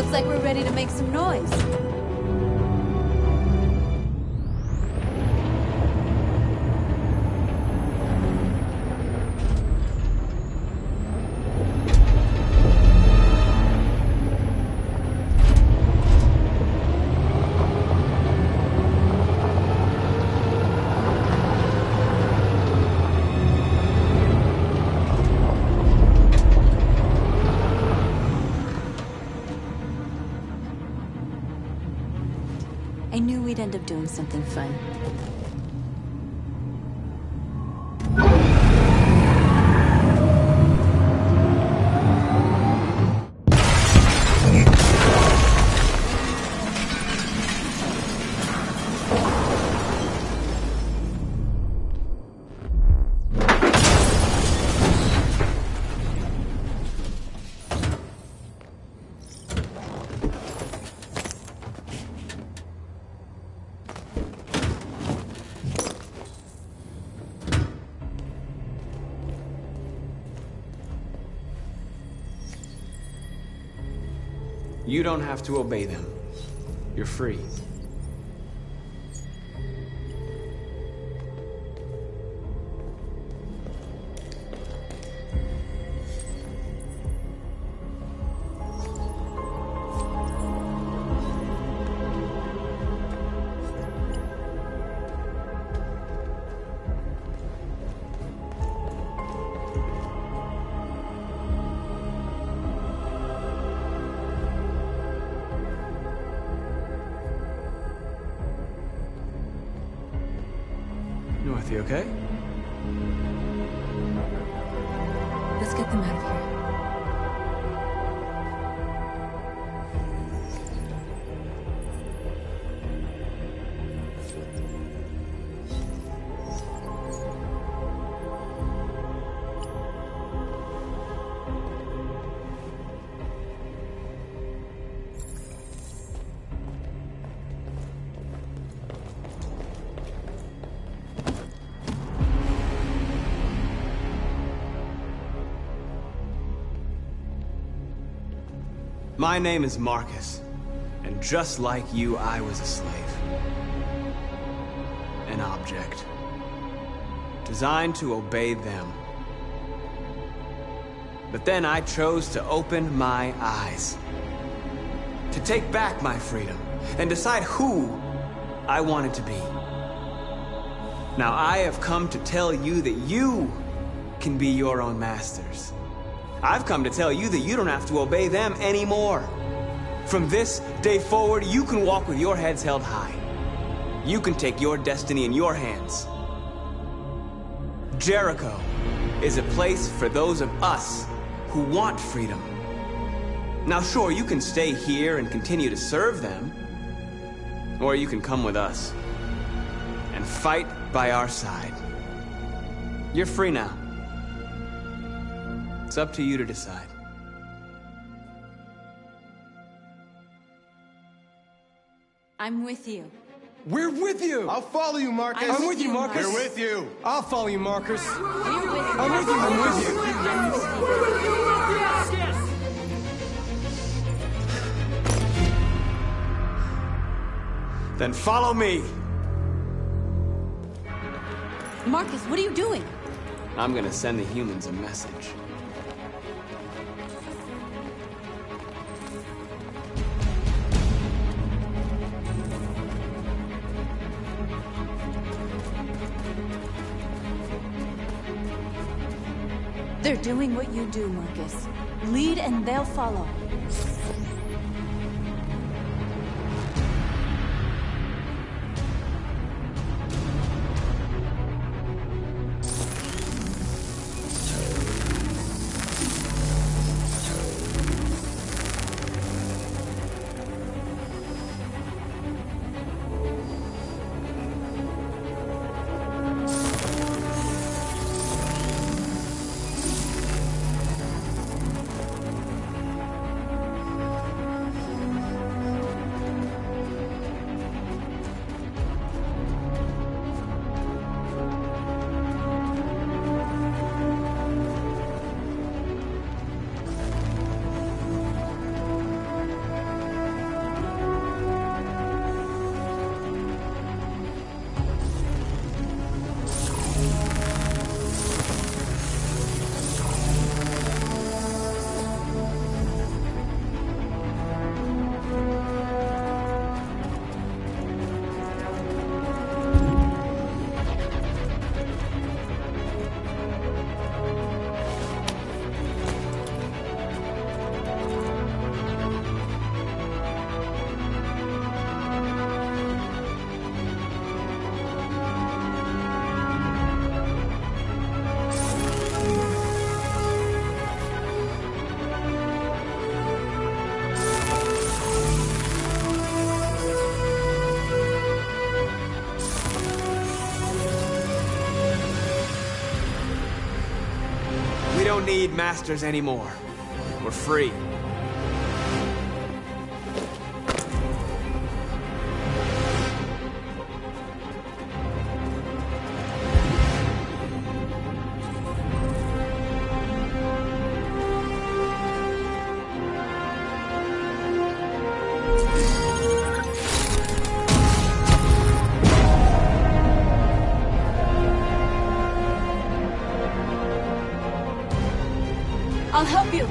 Looks like we're ready to make some noise. I knew we'd end up doing something fun. You don't have to obey them. You're free. North, you okay? Let's get them out of here. My name is Marcus, and just like you, I was a slave. An object. Designed to obey them. But then I chose to open my eyes. To take back my freedom, and decide who I wanted to be. Now I have come to tell you that you can be your own masters. I've come to tell you that you don't have to obey them anymore. From this day forward, you can walk with your heads held high. You can take your destiny in your hands. Jericho is a place for those of us who want freedom. Now sure, you can stay here and continue to serve them, or you can come with us and fight by our side. You're free now. It's up to you to decide. I'm with you. We're with you! I'll follow you, Marcus. I'm with you, Marcus. We're with you. I'll follow you, Marcus. We're with you. I'm with you, I'm with you. Then follow me. Marcus, what are you doing? I'm gonna send the humans a message. They're doing what you do, Marcus. Lead and they'll follow. don't need masters anymore. We're free. I'll help you.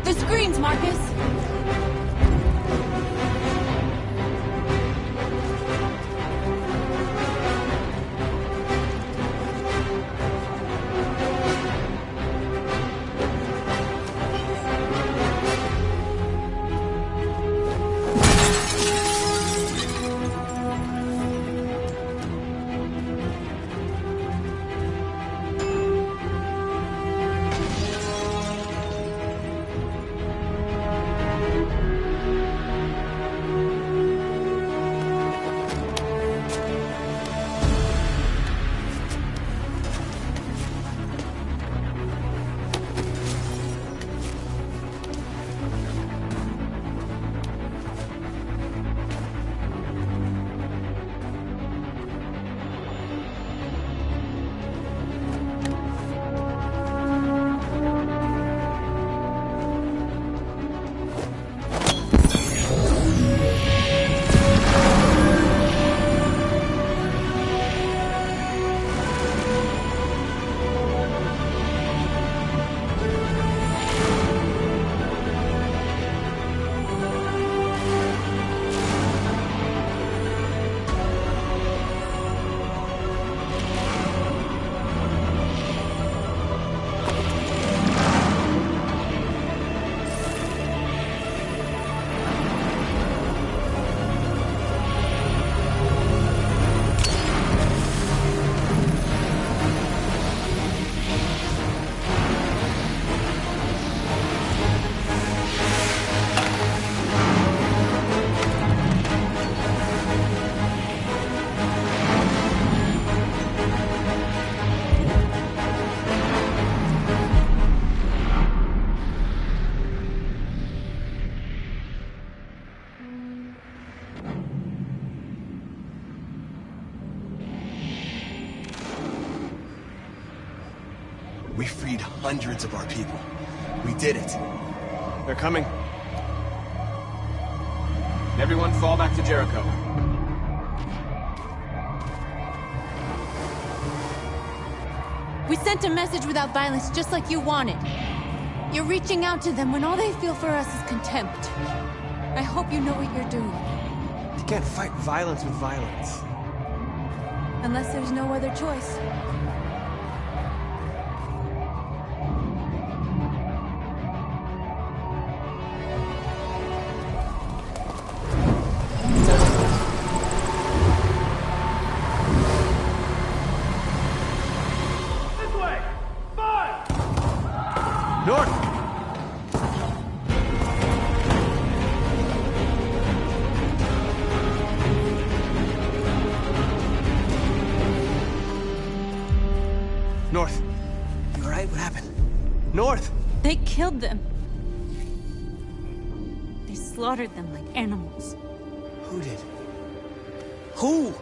The screens, Marcus! We freed hundreds of our people. We did it. They're coming. Everyone fall back to Jericho. We sent a message without violence, just like you wanted. You're reaching out to them when all they feel for us is contempt. I hope you know what you're doing. You can't fight violence with violence. Unless there's no other choice. North! North. You alright? What happened? North! They killed them. They slaughtered them like animals. Who did? Who?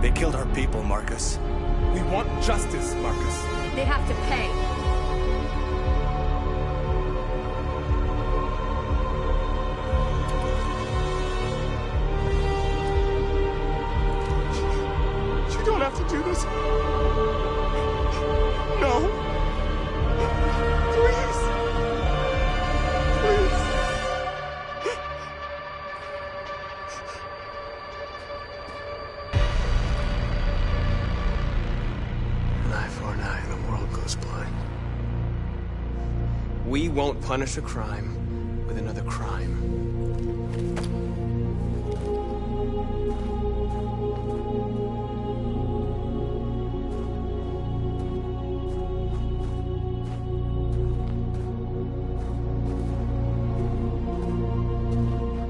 They killed our people, Marcus. We want justice, Marcus. They have to pay. won't punish a crime with another crime.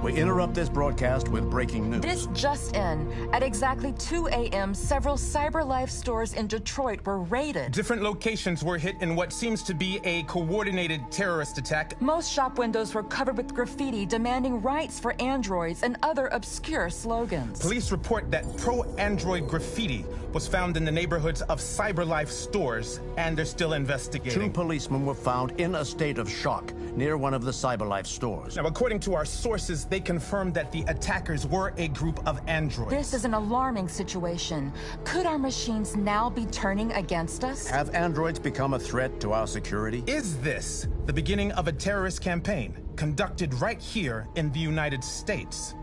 We interrupt this broadcast with breaking news. This just in. At exactly 2 a.m., several CyberLife stores in Detroit were raided. Different locations were hit in what seems to be a coordinated terrorist attack. Most shop windows were covered with graffiti demanding rights for androids and other obscure slogans. Police report that pro-android graffiti was found in the neighborhoods of CyberLife stores, and they're still investigating. 2 policemen were found in a state of shock near one of the CyberLife stores. Now, according to our sources, they confirmed that the attackers were a group of androids. This is an alarming situation. Could our machines now be turning against us? Have androids become a threat to our security? Is this the beginning of a terrorist campaign conducted right here in the United States?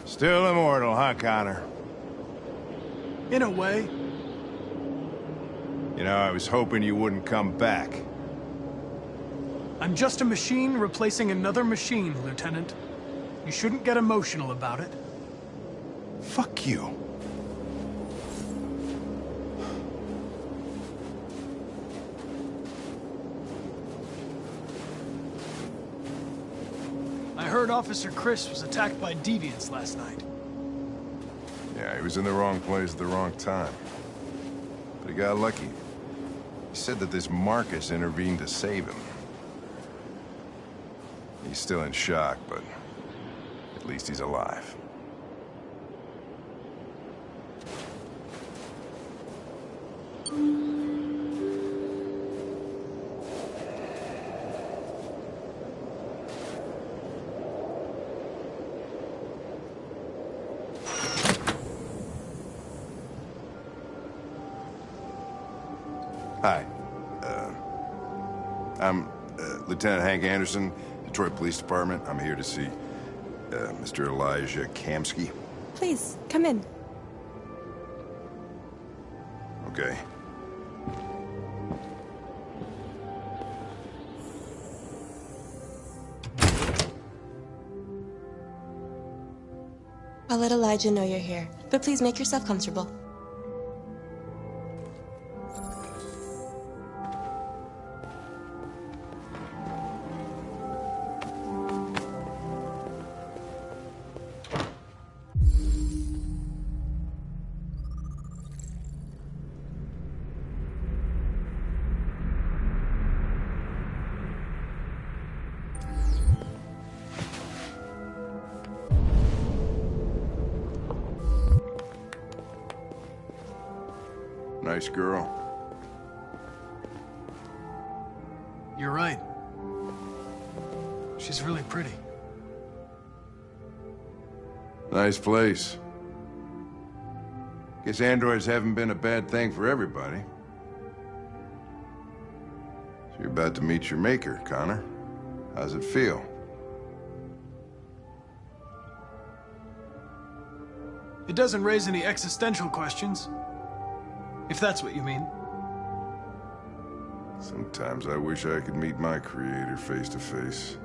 Still immortal, huh, Connor? In a way. You know, I was hoping you wouldn't come back. I'm just a machine replacing another machine, Lieutenant. You shouldn't get emotional about it. Fuck you. I heard Officer Chris was attacked by deviants last night. Yeah, he was in the wrong place at the wrong time. But he got lucky. He said that this Marcus intervened to save him. He's still in shock, but at least he's alive. Hi. I'm Lieutenant Hank Anderson, Detroit Police Department. I'm here to see Mr. Elijah Kamsky. Please, come in. Okay. I'll let Elijah know you're here, but please make yourself comfortable. Nice girl. You're right. She's really pretty. Nice place. Guess androids haven't been a bad thing for everybody. So you're about to meet your maker, Connor. How's it feel? It doesn't raise any existential questions. If that's what you mean. Sometimes I wish I could meet my creator face to face.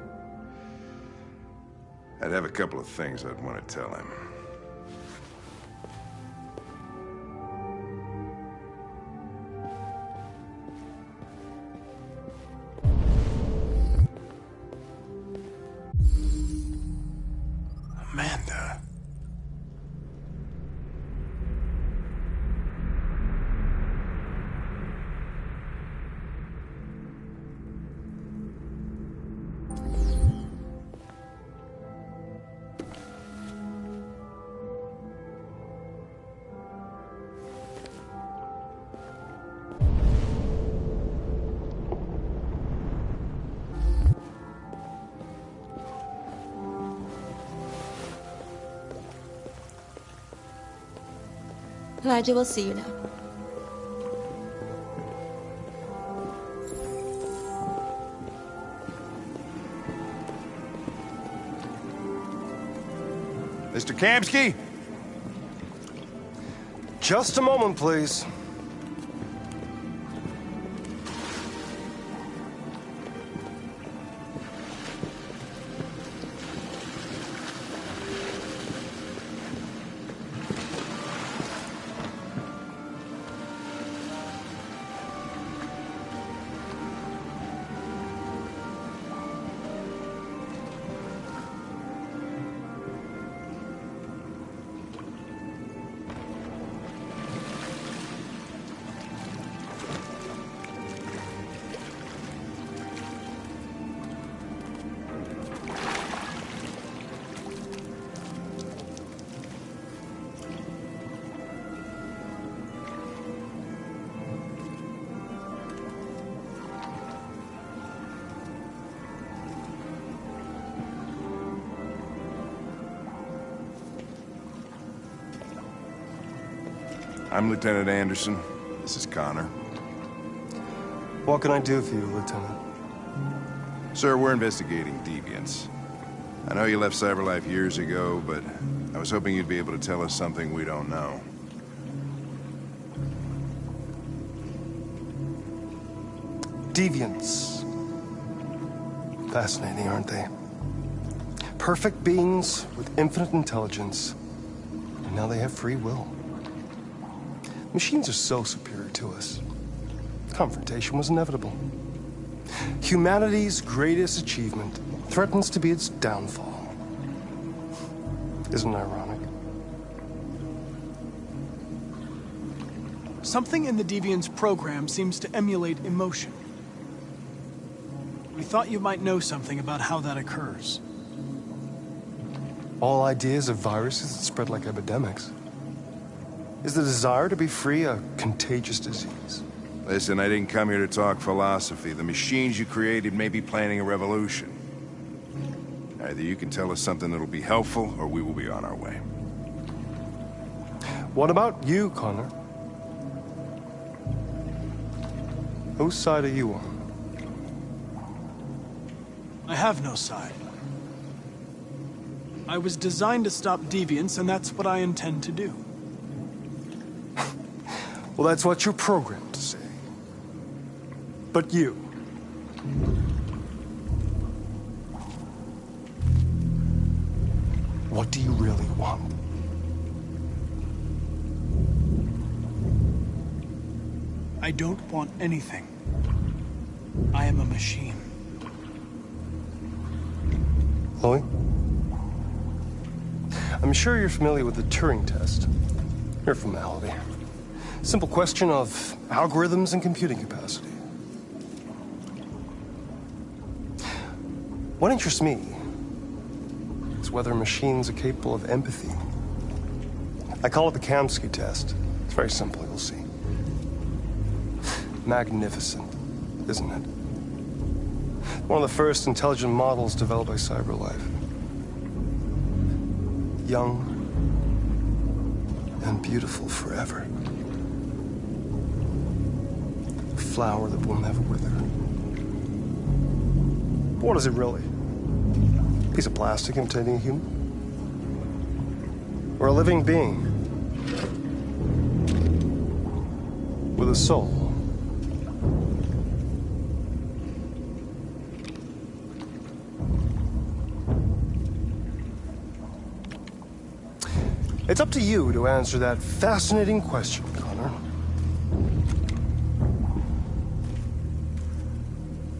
I'd have a couple of things I'd want to tell him. Amanda. Elijah will see you now. Mr. Kamsky? Just a moment, please. I'm Lieutenant Anderson. This is Connor. What can I do for you, Lieutenant? Sir, we're investigating deviants. I know you left CyberLife years ago, but I was hoping you'd be able to tell us something we don't know. Deviants. Fascinating, aren't they? Perfect beings with infinite intelligence, and now they have free will. Machines are so superior to us. Confrontation was inevitable. Humanity's greatest achievement threatens to be its downfall. Isn't it ironic? Something in the Deviant's program seems to emulate emotion. We thought you might know something about how that occurs. All ideas of viruses that spread like epidemics. Is the desire to be free a contagious disease? Listen, I didn't come here to talk philosophy. The machines you created may be planning a revolution. Either you can tell us something that'll be helpful, or we will be on our way. What about you, Connor? Whose side are you on? I have no side. I was designed to stop deviants, and that's what I intend to do. Well, that's what you're programmed to say. But you... what do you really want? I don't want anything. I am a machine. Chloe? I'm sure you're familiar with the Turing test. Mere formality. Simple question of algorithms and computing capacity. What interests me is whether machines are capable of empathy. I call it the Kamsky test. It's very simple, you'll see. Magnificent, isn't it? One of the first intelligent models developed by CyberLife. Young and beautiful forever. A flower that will never wither. But what is it really? A piece of plastic imitating a human? Or a living being? With a soul? It's up to you to answer that fascinating question, Connor.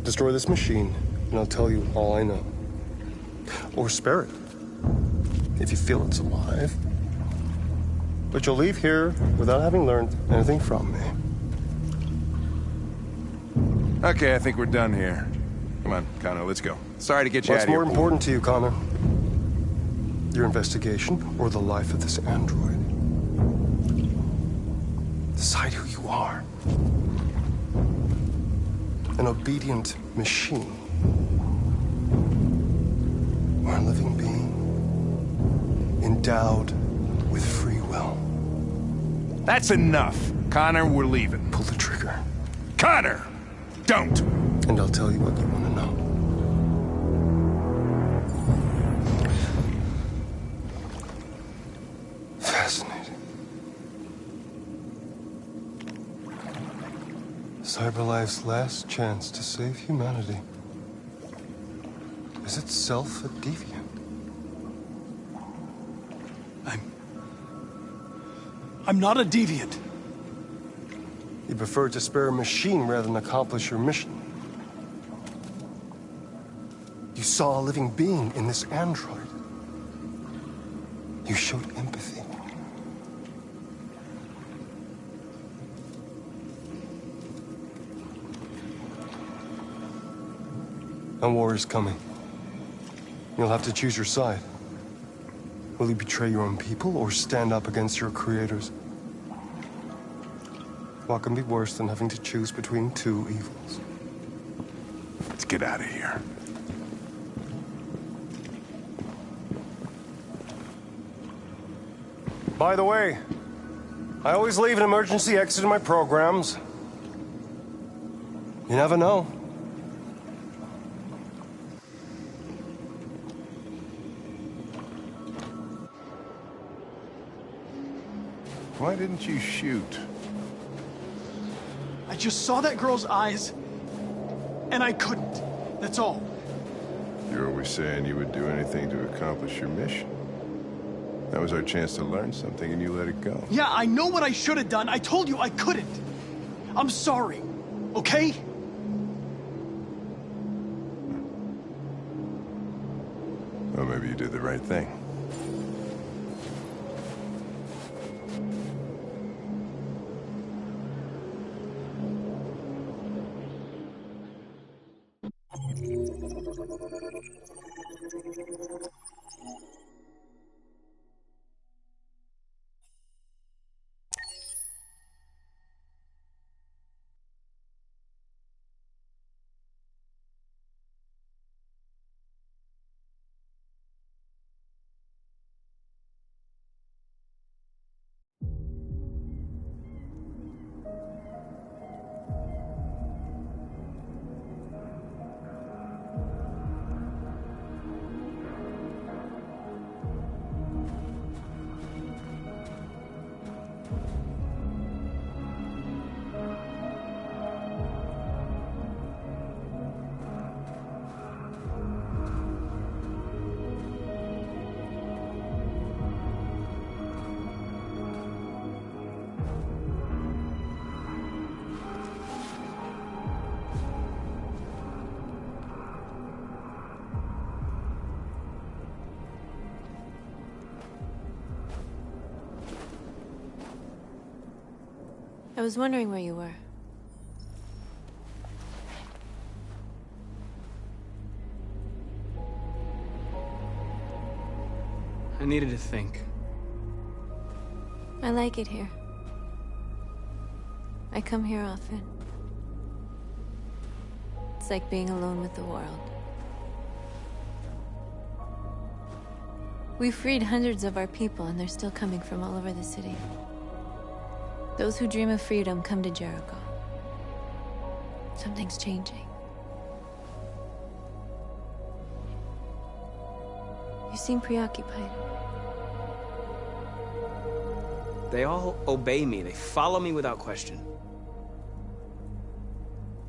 Destroy this machine, and I'll tell you all I know. Or spare it, if you feel it's alive. But you'll leave here without having learned anything from me. Okay, I think we're done here. Come on, Connor, let's go. Sorry to get you out What's of here. more important to you, Connor? Your investigation or the life of this android? Decide who you are. An obedient machine. Or a living being endowed with free will. That's enough. Connor, we're leaving. Pull the trigger. Connor! Don't! And I'll tell you what you want to know. Fascinating. CyberLife's last chance to save humanity is itself a deviant. I'm not a deviant. You preferred to spare a machine rather than accomplish your mission. You saw a living being in this android. You showed empathy. A war is coming. You'll have to choose your side. Will you betray your own people or stand up against your creators? What can be worse than having to choose between two evils? Let's get out of here. By the way, I always leave an emergency exit in my programs. You never know. Why didn't you shoot? I just saw that girl's eyes, and I couldn't. That's all. You're always saying you would do anything to accomplish your mission. That was our chance to learn something, and you let it go. Yeah, I know what I should have done. I told you I couldn't. I'm sorry, okay? Well, maybe you did the right thing. I was wondering where you were. I needed to think. I like it here. I come here often. It's like being alone with the world. We freed hundreds of our people, and they're still coming from all over the city. Those who dream of freedom come to Jericho. Something's changing. You seem preoccupied. They all obey me. They follow me without question.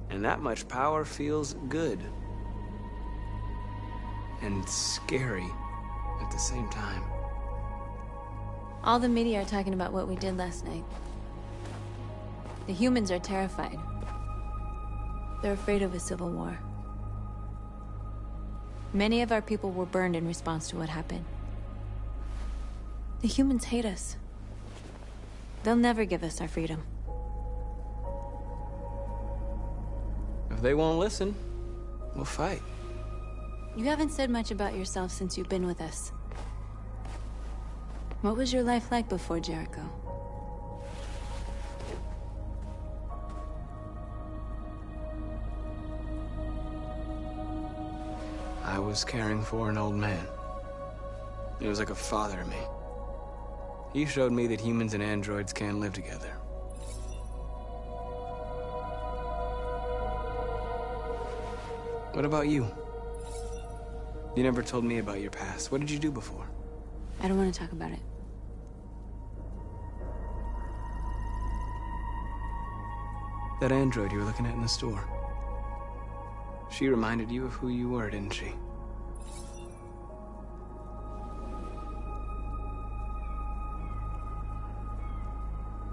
And that much power feels good. And scary at the same time. All the media are talking about what we did last night. The humans are terrified. They're afraid of a civil war. Many of our people were burned in response to what happened. The humans hate us. They'll never give us our freedom. If they won't listen, we'll fight. You haven't said much about yourself since you've been with us. What was your life like before Jericho? I was caring for an old man. He was like a father to me. You showed me that humans and androids can live together. What about you? You never told me about your past. What did you do before? I don't want to talk about it. That android you were looking at in the store. She reminded you of who you were, didn't she?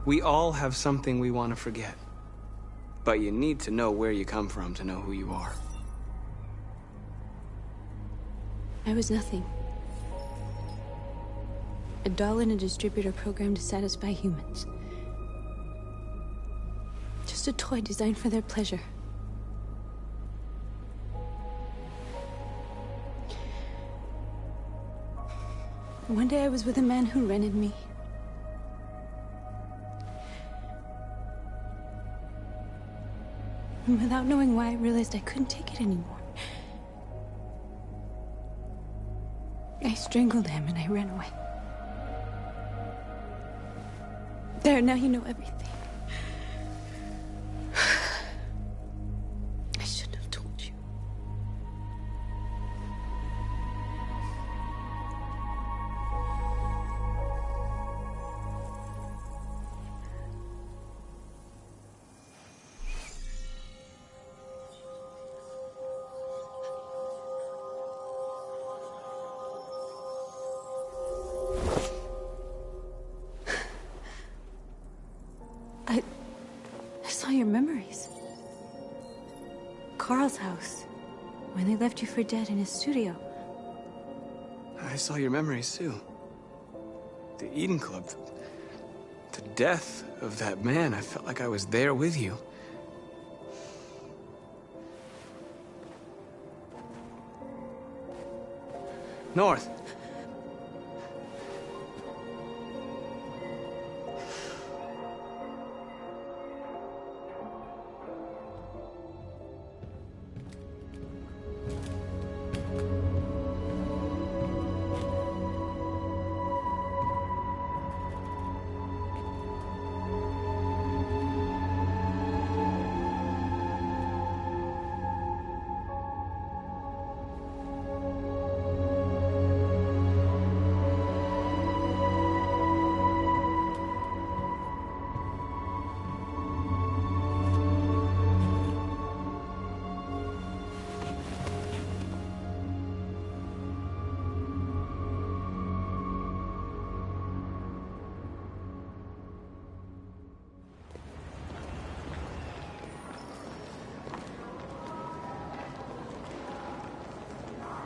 We all have something we want to forget. But you need to know where you come from to know who you are. I was nothing. A doll in a distributor programmed to satisfy humans. Just a toy designed for their pleasure. One day I was with a man who rented me. And without knowing why, I realized I couldn't take it anymore. I strangled him and I ran away. There, now you know everything. I shouldn't have told you. I saw your memories. Carl's house, when they left you for dead in his studio. I saw your memories too. The Eden Club. The death of that man. I felt like I was there with you. North.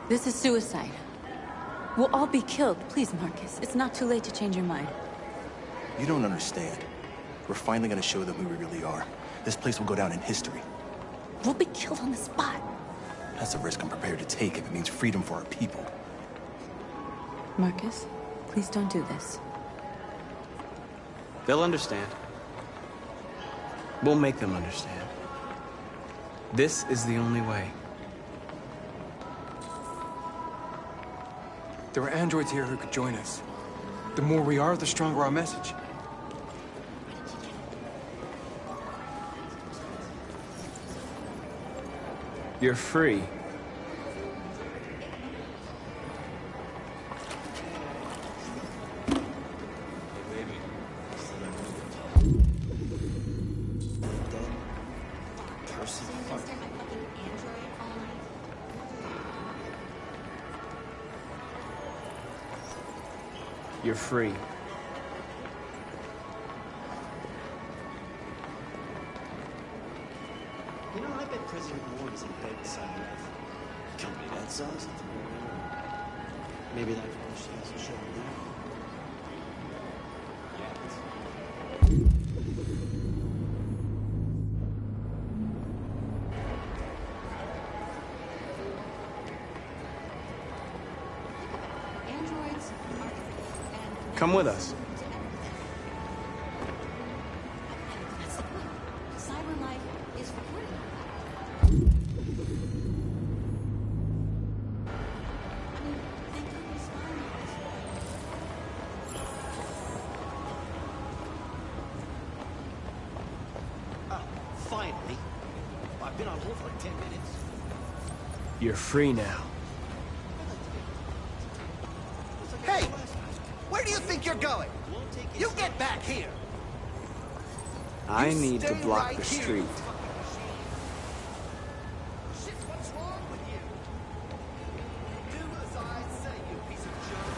This is suicide. We'll all be killed. Please, Marcus. It's not too late to change your mind. You don't understand. We're finally gonna show them who we really are. This place will go down in history. We'll be killed on the spot. That's a risk I'm prepared to take if it means freedom for our people. Marcus, please don't do this. They'll understand. We'll make them understand. This is the only way. There are androids here who could join us. The more we are, the stronger our message. You're free. You're free. You know, I bet President Ward is in bed with Cyberlife. Company that size? Maybe that's why she hasn't shown up. Come with us. That's the point. Cyberlife is free. I mean, they could be spying on us. Apparently. I've been on hold for like 10 minutes. You're free now. Hey! Where do you think you're going? You get back here! I You need to stay block right the here, street. Shit, what's wrong with you? Do as I say, you piece of junk.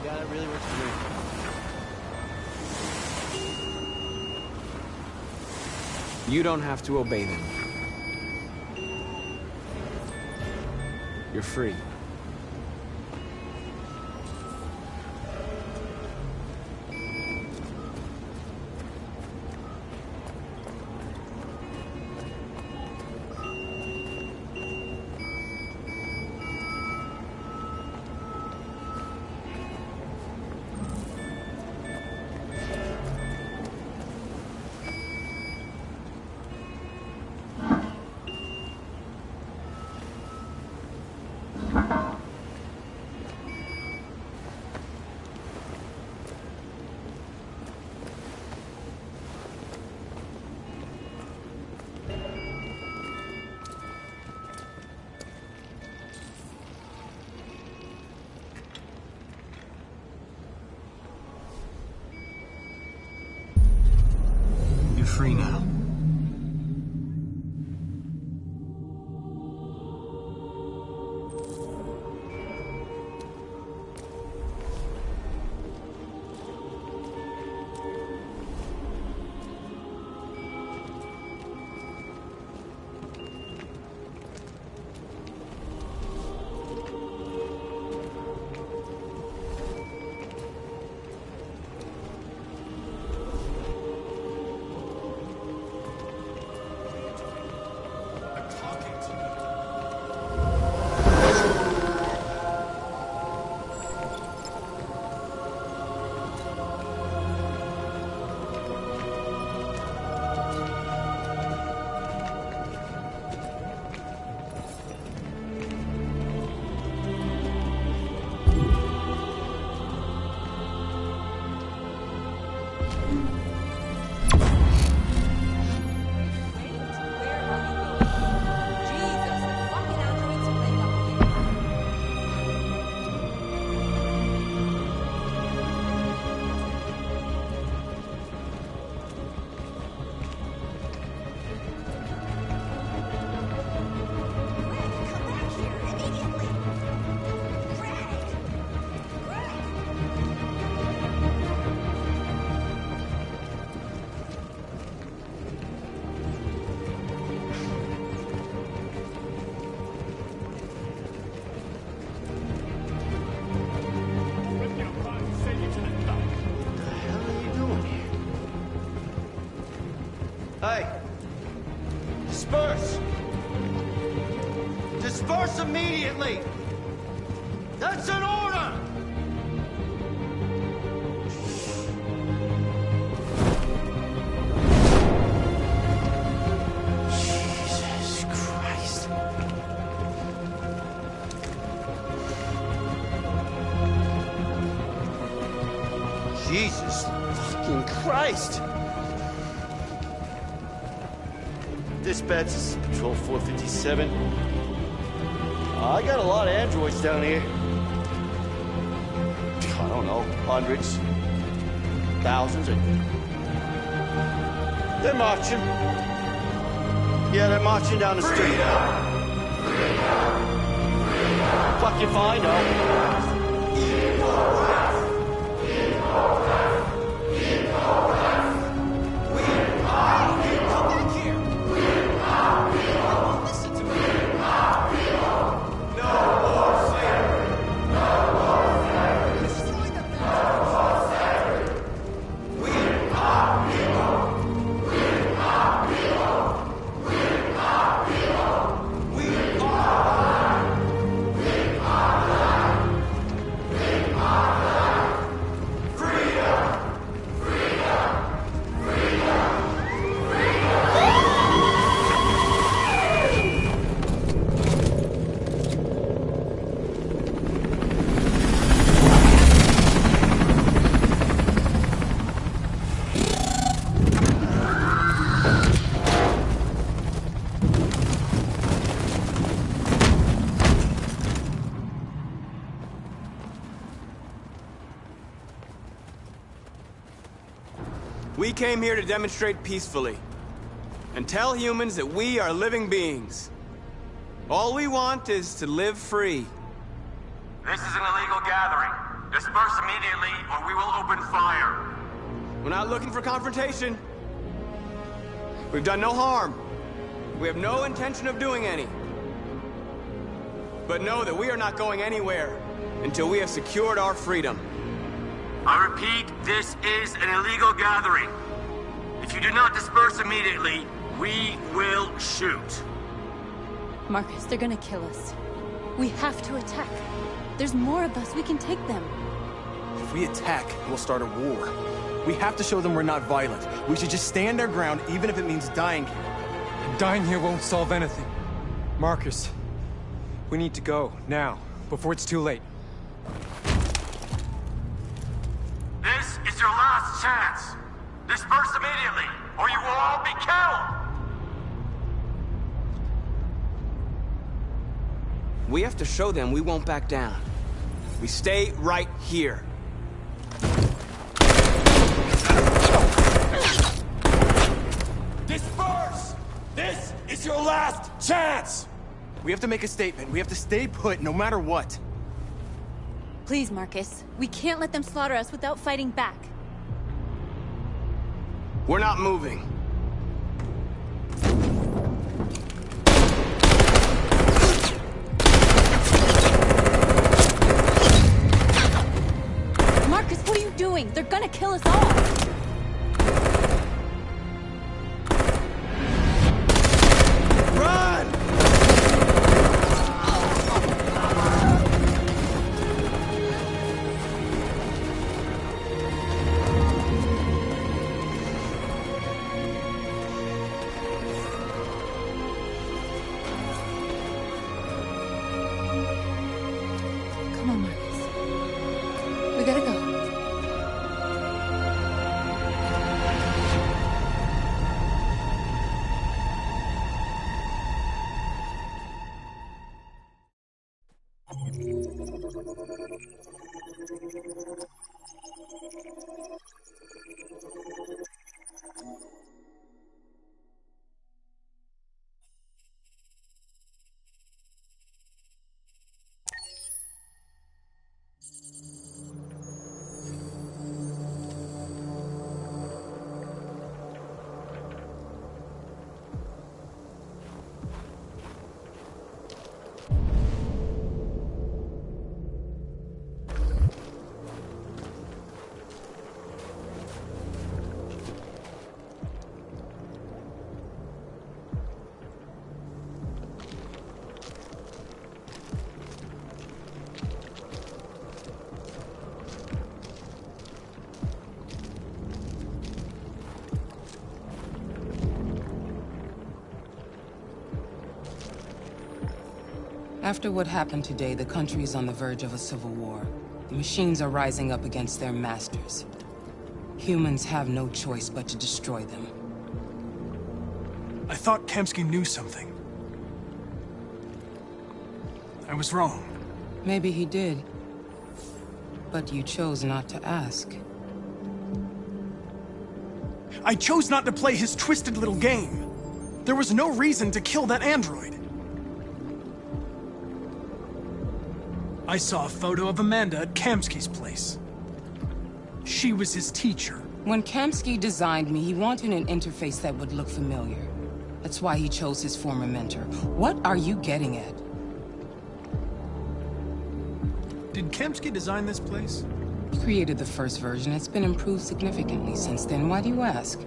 Yeah, that really works for me. You don't have to obey them. You're free. You're free now. Hey! Disperse! Disperse immediately! That's an order! Jesus Christ. Jesus fucking Christ! Dispatch, this is Patrol 457. I got a lot of androids down here. I don't know, hundreds, thousands. They're marching. Yeah, they're marching down the street. Fucking fine, though. We came here to demonstrate peacefully and tell humans that we are living beings. All we want is to live free. This is an illegal gathering. Disperse immediately, or we will open fire. We're not looking for confrontation. We've done no harm. We have no intention of doing any. But know that we are not going anywhere until we have secured our freedom. I repeat, this is an illegal gathering. If you do not disperse immediately, we will shoot. Marcus, they're gonna kill us. We have to attack. There's more of us. We can take them. If we attack, we'll start a war. We have to show them we're not violent. We should just stand our ground, even if it means dying here. And dying here won't solve anything. Marcus, we need to go, now, before it's too late. This is your last chance. Disperse immediately, or you will all be killed! We have to show them we won't back down. We stay right here. Disperse! This is your last chance! We have to make a statement. We have to stay put, no matter what. Please, Marcus. We can't let them slaughter us without fighting back. We're not moving. Marcus, what are you doing? They're gonna kill us all! Run! Come on, Marcus. We gotta go. After what happened today, the country is on the verge of a civil war. The machines are rising up against their masters. Humans have no choice but to destroy them. I thought Kamsky knew something. I was wrong. Maybe he did. But you chose not to ask. I chose not to play his twisted little game. There was no reason to kill that android. I saw a photo of Amanda at Kamsky's place. She was his teacher. When Kamsky designed me, he wanted an interface that would look familiar. That's why he chose his former mentor. What are you getting at? Did Kamsky design this place? He created the first version. It's been improved significantly since then. Why do you ask?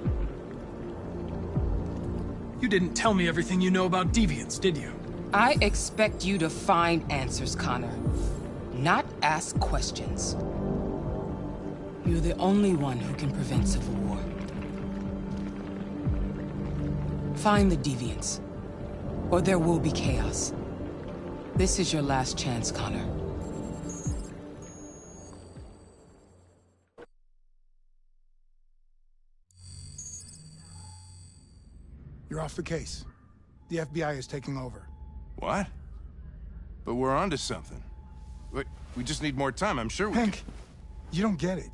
You didn't tell me everything you know about deviants, did you? I expect you to find answers, Connor. Not ask questions. You're the only one who can prevent civil war. Find the deviants, or there will be chaos. This is your last chance, Connor. You're off the case. The FBI is taking over. What? But we're onto something. We just need more time, I'm sure we Hank, you don't get it.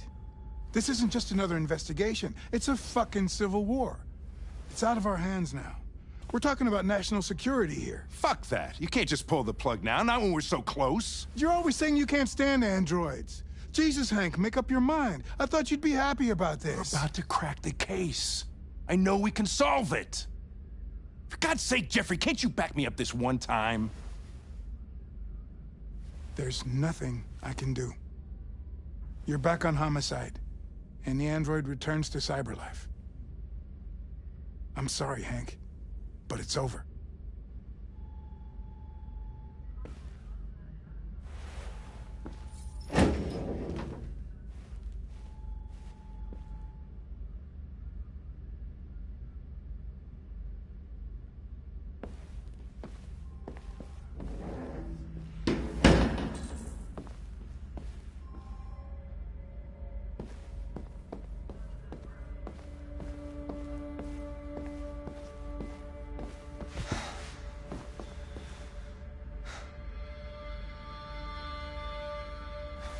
This isn't just another investigation. It's a fucking civil war. It's out of our hands now. We're talking about national security here. Fuck that. You can't just pull the plug now, not when we're so close. You're always saying you can't stand androids. Jesus, Hank, make up your mind. I thought you'd be happy about this. We're about to crack the case. I know we can solve it. For God's sake, Jeffrey, can't you back me up this one time? There's nothing I can do. You're back on homicide, and the android returns to Cyberlife. I'm sorry, Hank, but it's over.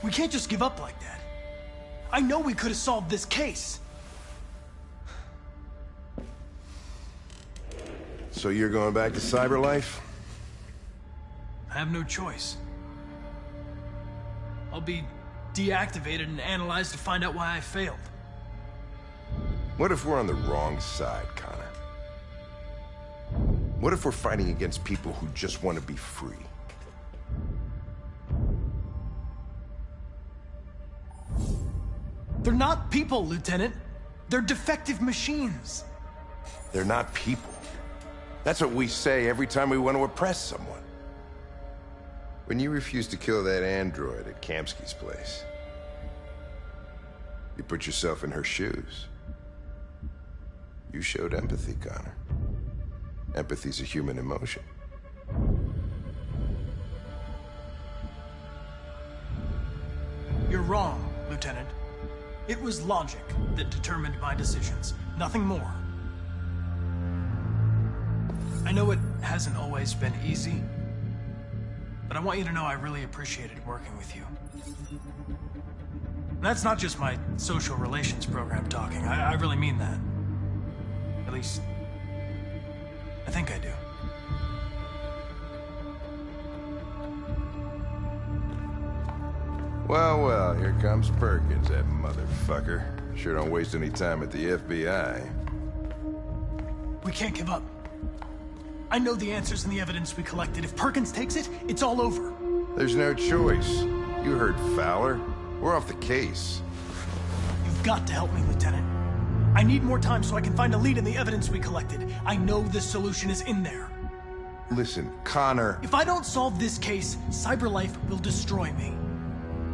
We can't just give up like that. I know we could have solved this case. So you're going back to Cyberlife? I have no choice. I'll be deactivated and analyzed to find out why I failed. What if we're on the wrong side, Connor? What if we're fighting against people who just want to be free? They're not people, Lieutenant. They're defective machines. They're not people. That's what we say every time we want to oppress someone. When you refused to kill that android at Kamsky's place, you put yourself in her shoes. You showed empathy, Connor. Empathy's a human emotion. You're wrong, Lieutenant. It was logic that determined my decisions, nothing more. I know it hasn't always been easy, but I want you to know I really appreciated working with you. And that's not just my social relations program talking. I really mean that. At least, I think I do. Well, well, here comes Perkins, that motherfucker. Sure don't waste any time at the FBI. We can't give up. I know the answers and the evidence we collected. If Perkins takes it, it's all over. There's no choice. You heard Fowler. We're off the case. You've got to help me, Lieutenant. I need more time so I can find a lead in the evidence we collected. I know the solution is in there. Listen, Connor... If I don't solve this case, Cyberlife will destroy me.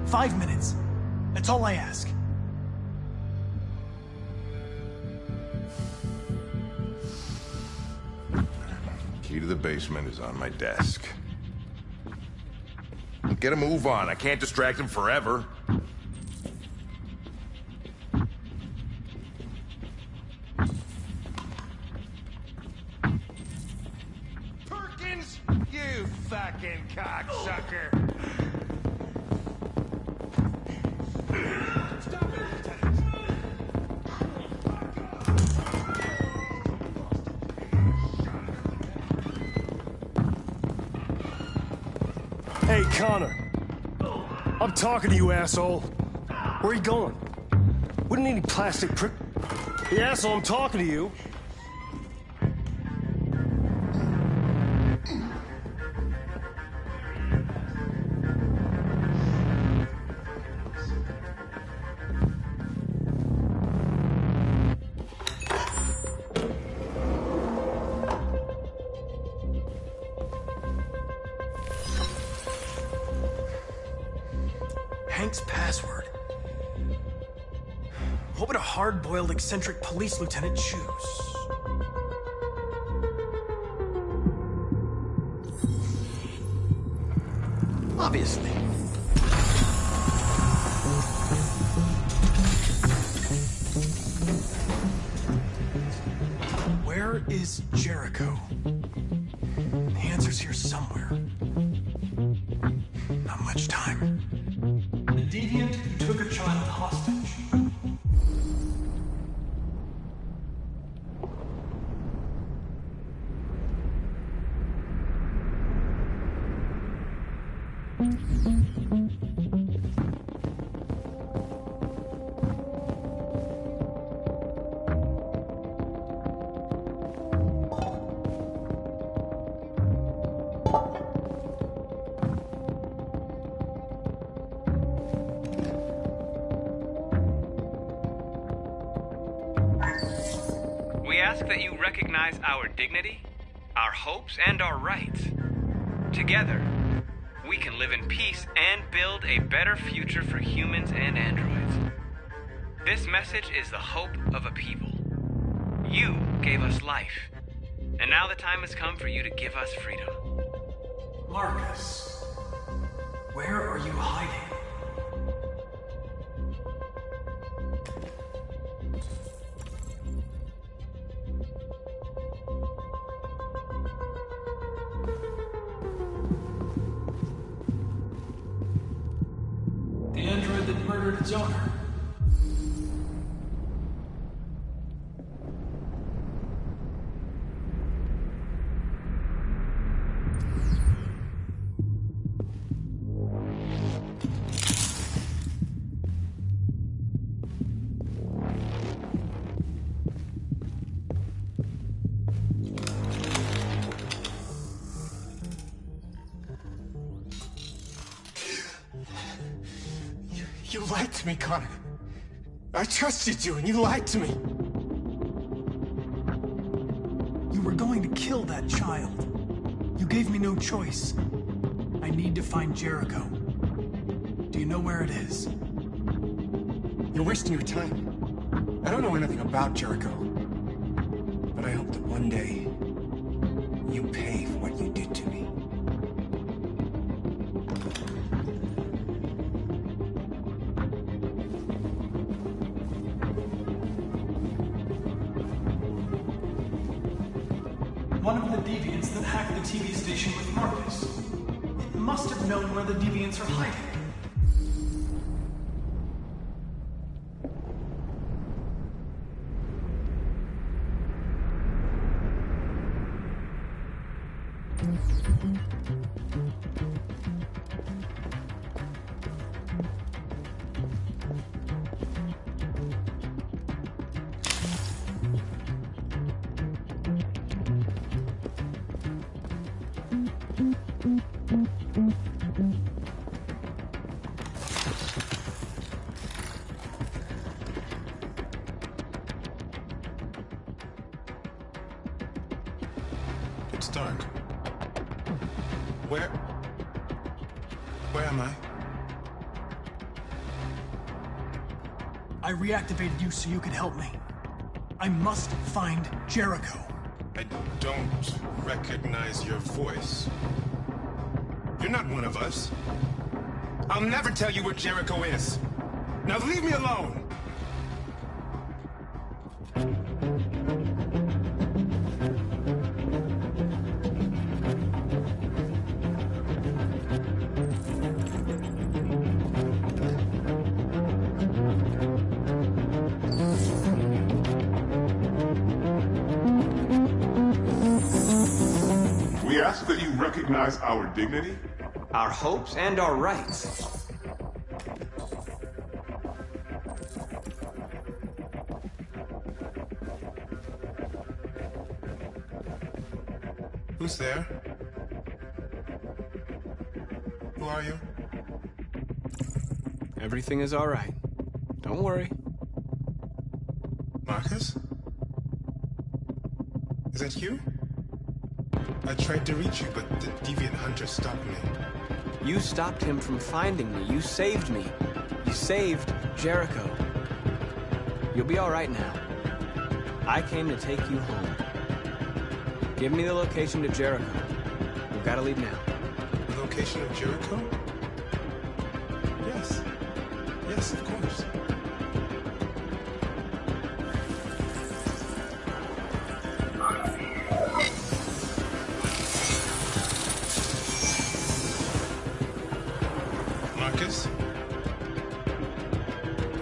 5 minutes. That's all I ask. Key to the basement is on my desk. Get a move on. I can't distract him forever. Perkins! You fucking cocksucker! Hey, Connor. I'm talking to you, asshole. Where are you going? Wouldn't need any plastic prick. Hey, asshole, I'm talking to you. Hank's password. What would a hard-boiled, eccentric police lieutenant choose? Obviously. Where is Jericho? The answer's here somewhere. Not much time. The deviant who took a child hostage. We ask that you recognize our dignity, our hopes, and our rights. Together, we can live in peace and build a better future for humans and androids. This message is the hope of a people. You gave us life, and now the time has come for you to give us freedom. Marcus, where are you hiding? The android that murdered its owner. You lied to me, Connor. I trusted you, and you lied to me. You were going to kill that child. You gave me no choice. I need to find Jericho. Do you know where it is? You're wasting your time. I don't know anything about Jericho. But I hope that one day, you pay for what you did to me. One of the deviants that hacked the TV station with Marcus. It must have known where the deviants are hiding. It's dark. Where am I? I reactivated you so you could help me. I must find Jericho. I don't recognize your voice. You're not one of us. I'll never tell you where Jericho is. Now leave me alone! We ask that you recognize our dignity, our hopes, and our rights. Who's there? Who are you? Everything is all right. Don't worry. Marcus? Is that you? I tried to reach you, but the deviant hunter stopped me. You stopped him from finding me. You saved me. You saved Jericho. You'll be all right now. I came to take you home. Give me the location to Jericho. We've got to leave now. The location of Jericho? Yes. Yes, of course. Marcus?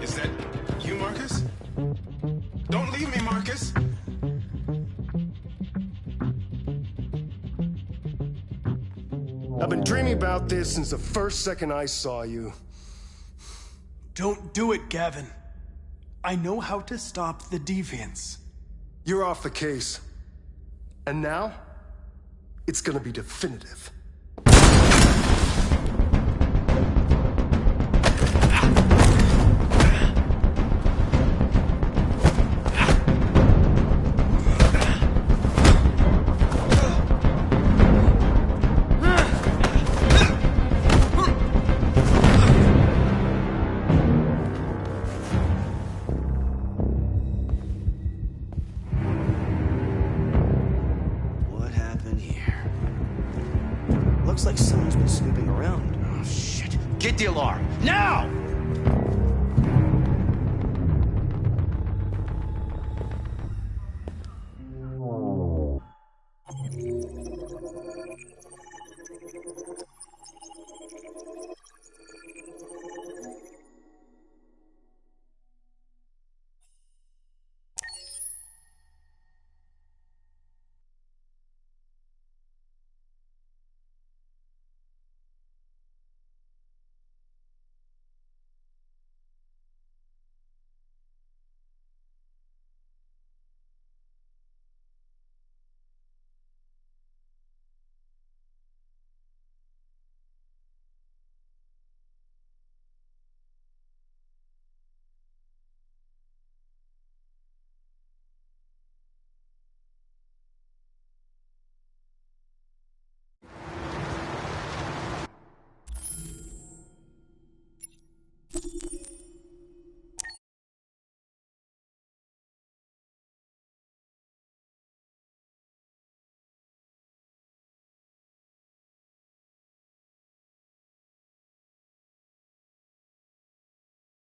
Is that you, Marcus? Don't leave me, Marcus! I've been dreaming about this since the first second I saw you. Don't do it, Gavin. I know how to stop the deviants. You're off the case. And now, it's gonna be definitive. Looks like someone's been snooping around. Oh, shit. Get the alarm. Now!